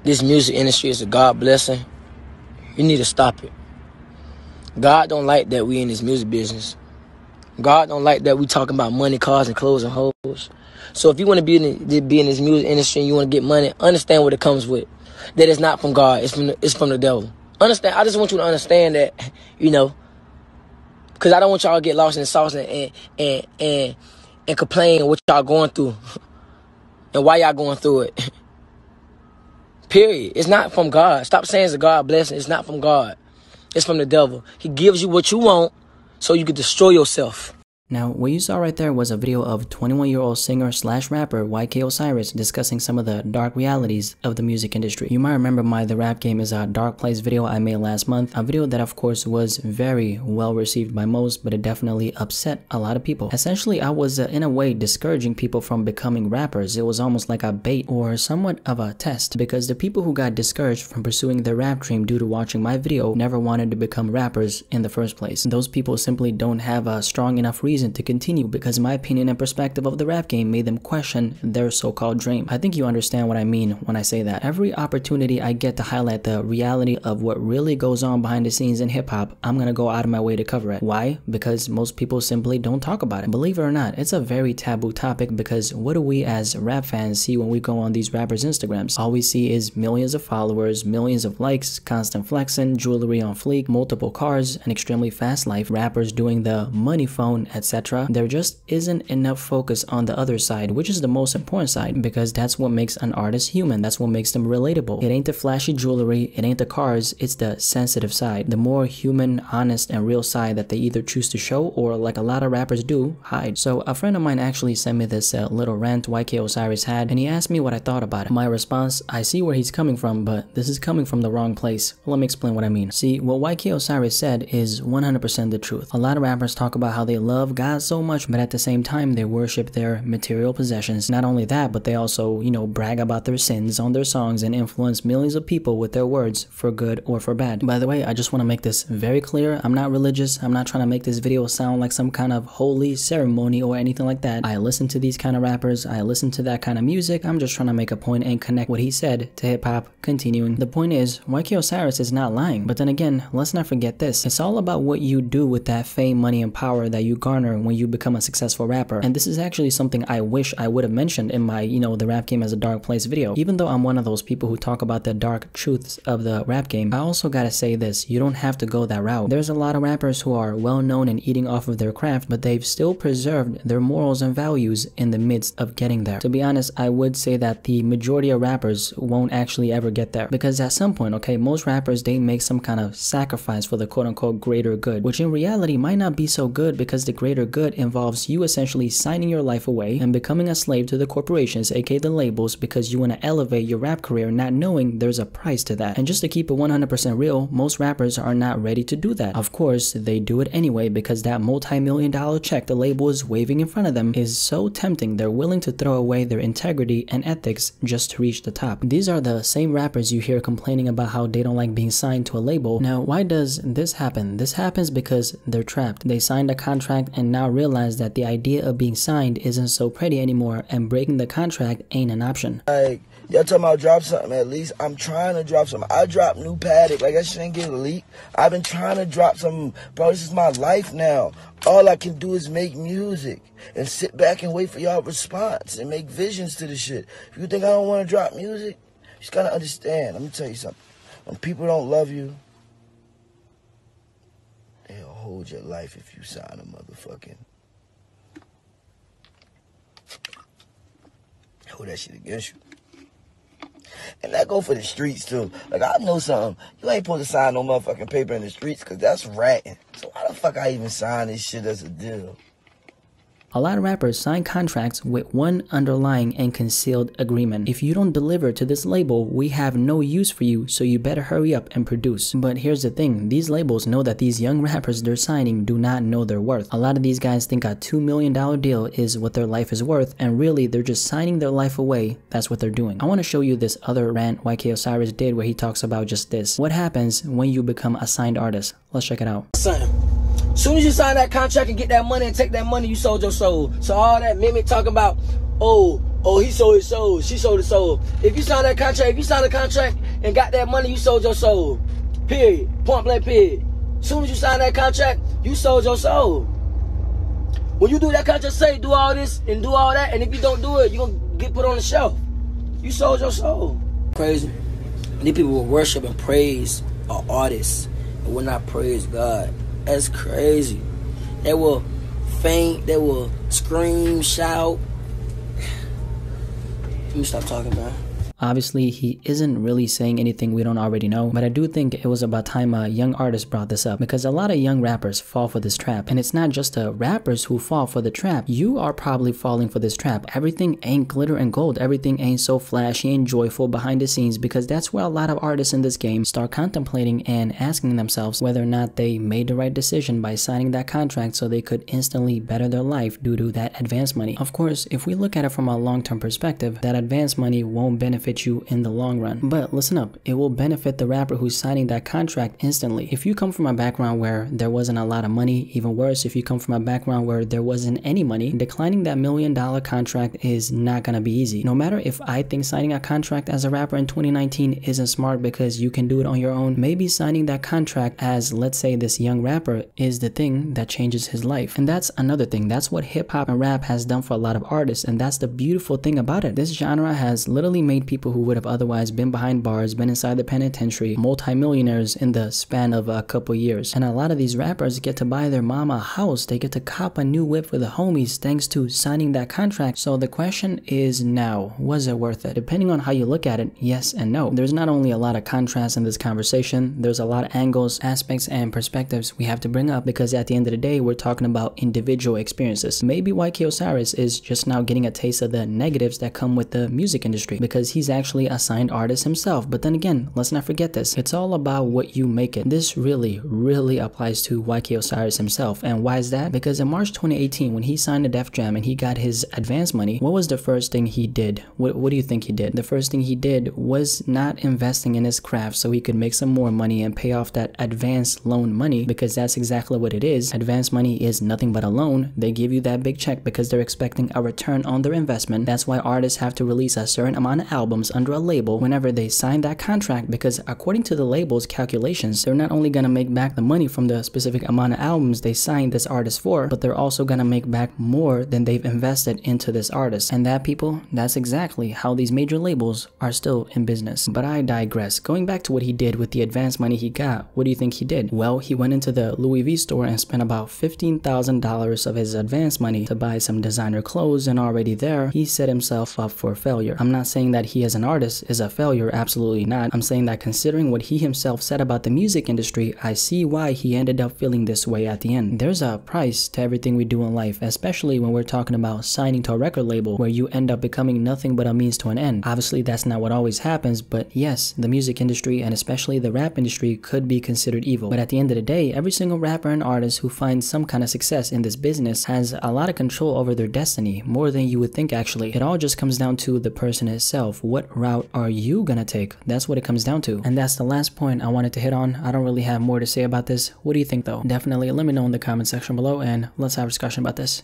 this music industry is a God blessing, you need to stop it. God don't like that we in this music business. God don't like that we talking about money, cars, and clothes and hoes. So if you want to be in this music industry and you want to get money, understand what it comes with. That it's not from God. It's from the devil. Understand? I just want you to understand that, you know, because I don't want y'all to get lost in the sauce and complain what y'all going through and why y'all going through it. Period. It's not from God. Stop saying it's a God blessing. It's not from God. It's from the devil. He gives you what you want so you can destroy yourself. Now, what you saw right there was a video of 21-year-old singer/rapper YK Osiris discussing some of the dark realities of the music industry. You might remember my The Rap Game is a Dark Place video I made last month, a video that of course was very well received by most, but it definitely upset a lot of people. Essentially, I was in a way discouraging people from becoming rappers. It was almost like a bait or somewhat of a test, because the people who got discouraged from pursuing their rap dream due to watching my video never wanted to become rappers in the first place. Those people simply don't have a strong enough reason to continue, because my opinion and perspective of the rap game made them question their so-called dream. I think you understand what I mean when I say that. Every opportunity I get to highlight the reality of what really goes on behind the scenes in hip-hop, I'm gonna go out of my way to cover it. Why? Because most people simply don't talk about it. Believe it or not, it's a very taboo topic, because what do we as rap fans see when we go on these rappers' Instagrams? All we see is millions of followers, millions of likes, constant flexing, jewelry on fleek, multiple cars, an extremely fast life, rappers doing the money phone, etc. There just isn't enough focus on the other side, which is the most important side, because that's what makes an artist human. That's what makes them relatable. It ain't the flashy jewelry, it ain't the cars, it's the sensitive side, the more human, honest, and real side that they either choose to show or, like a lot of rappers do, hide. So a friend of mine actually sent me this little rant YK Osiris had, and he asked me what I thought about it. My response: I see where he's coming from, but this is coming from the wrong place. Let me explain what I mean. See, what YK Osiris said is 100% the truth. A lot of rappers talk about how they love God so much, but at the same time they worship their material possessions. Not only that, but they also, you know, brag about their sins on their songs and influence millions of people with their words, for good or for bad. By the way, I just want to make this very clear. I'm not religious. I'm not trying to make this video sound like some kind of holy ceremony or anything like that. I listen to these kind of rappers. I listen to that kind of music. I'm just trying to make a point and connect what he said to hip-hop. Continuing, the point is, YK Osiris is not lying. But then again, let's not forget this. It's all about what you do with that fame, money, and power that you garner when you become a successful rapper. And this is actually something I wish I would have mentioned in my, you know, The Rap Game as a Dark Place video. Even though I'm one of those people who talk about the dark truths of the rap game, I also gotta say this: you don't have to go that route. There's a lot of rappers who are well known and eating off of their craft, but they've still preserved their morals and values in the midst of getting there. To be honest, I would say that the majority of rappers won't actually ever get there, because at some point, okay, most rappers, they make some kind of sacrifice for the quote-unquote greater good, which in reality might not be so good, because the greater good involves you essentially signing your life away and becoming a slave to the corporations, aka the labels, because you want to elevate your rap career, not knowing there's a price to that. And just to keep it 100% real, most rappers are not ready to do that. Of course, they do it anyway, because that multi-million-dollar check the label is waving in front of them is so tempting, they're willing to throw away their integrity and ethics just to reach the top. These are the same rappers you hear complaining about how they don't like being signed to a label. Now, why does this happen? This happens because they're trapped. They signed a contract and now realize that the idea of being signed isn't so pretty anymore, and breaking the contract ain't an option. Like, y'all talking about drop something, at least I'm trying to drop something. I dropped new Paddock, like that shit ain't get leaked. I've been trying to drop something. Bro, this is my life now. All I can do is make music and sit back and wait for y'all response and make visions to the shit. If you think I don't want to drop music, you just gotta understand. Let me tell you something. When people don't love you, they'll hold your life if you sign a motherfucking... hold that shit against you. And that go for the streets too. Like, I know something. You ain't supposed to sign no motherfucking paper in the streets, because that's ratting. So why the fuck I even sign this shit as a deal? A lot of rappers sign contracts with one underlying and concealed agreement. If you don't deliver to this label, we have no use for you, so you better hurry up and produce. But here's the thing, these labels know that these young rappers they're signing do not know their worth. A lot of these guys think a $2 million deal is what their life is worth, and really they're just signing their life away. That's what they're doing. I want to show you this other rant YK Osiris did where he talks about just this. What happens when you become a signed artist? Let's check it out. As soon as you sign that contract and get that money and take that money, you sold your soul. So all that mimic talking about, oh, oh, he sold his soul, she sold his soul. If you sign that contract, if you sign a contract and got that money, you sold your soul. Period. Point blank, period. As soon as you sign that contract, you sold your soul. When you do that contract, say do all this and do all that, and if you don't do it, you're going to get put on the shelf. You sold your soul. Crazy. These people will worship and praise an artist and will not praise God. That's crazy. They will faint, they will scream, shout. Let me stop talking, man. Obviously, he isn't really saying anything we don't already know, but I do think it was about time a young artist brought this up, because a lot of young rappers fall for this trap. And it's not just the rappers who fall for the trap. You are probably falling for this trap. Everything ain't glitter and gold. Everything ain't so flashy and joyful behind the scenes, because that's where a lot of artists in this game start contemplating and asking themselves whether or not they made the right decision by signing that contract so they could instantly better their life due to that advance money. Of course, if we look at it from a long-term perspective, that advance money won't benefit you in the long run. But listen up, it will benefit the rapper who's signing that contract instantly. If you come from a background where there wasn't a lot of money, even worse, if you come from a background where there wasn't any money, declining that $1 million contract is not gonna be easy. No matter if I think signing a contract as a rapper in 2019 isn't smart because you can do it on your own, maybe signing that contract as, let's say, this young rapper is the thing that changes his life. And that's another thing. That's what hip hop and rap has done for a lot of artists, and that's the beautiful thing about it. This genre has literally made people who would have otherwise been behind bars, been inside the penitentiary, multi-millionaires in the span of a couple years. And a lot of these rappers get to buy their mama a house. They get to cop a new whip for the homies thanks to signing that contract. So the question is now, was it worth it? Depending on how you look at it, yes and no. There's not only a lot of contrast in this conversation, there's a lot of angles, aspects, and perspectives we have to bring up, because at the end of the day, we're talking about individual experiences. Maybe YK Osiris is just now getting a taste of the negatives that come with the music industry, because he's actually a signed artist himself. But then again, let's not forget this. It's all about what you make it. This really applies to YK Osiris himself. And why is that? Because in March 2018, when he signed to Def Jam and he got his advance money, what was the first thing he did? What do you think he did? The first thing he did was not investing in his craft so he could make some more money and pay off that advance loan money, because that's exactly what it is. Advance money is nothing but a loan. They give you that big check because they're expecting a return on their investment. That's why artists have to release a certain amount of albums under a label whenever they sign that contract, because according to the label's calculations, they're not only gonna make back the money from the specific amount of albums they signed this artist for, but they're also gonna make back more than they've invested into this artist. And that, people, that's exactly how these major labels are still in business. But I digress. Going back to what he did with the advance money he got, what do you think he did? Well, he went into the Louis V store and spent about $15,000 of his advance money to buy some designer clothes, and already there, he set himself up for failure. I'm not saying that he as an artist is a failure, absolutely not. I'm saying that considering what he himself said about the music industry, I see why he ended up feeling this way at the end. There's a price to everything we do in life, especially when we're talking about signing to a record label where you end up becoming nothing but a means to an end. Obviously, that's not what always happens, but yes, the music industry and especially the rap industry could be considered evil. But at the end of the day, every single rapper and artist who finds some kind of success in this business has a lot of control over their destiny, more than you would think actually. It all just comes down to the person itself. What route are you gonna take? That's what it comes down to. And that's the last point I wanted to hit on. I don't really have more to say about this. What do you think though? Definitely let me know in the comment section below and let's have a discussion about this.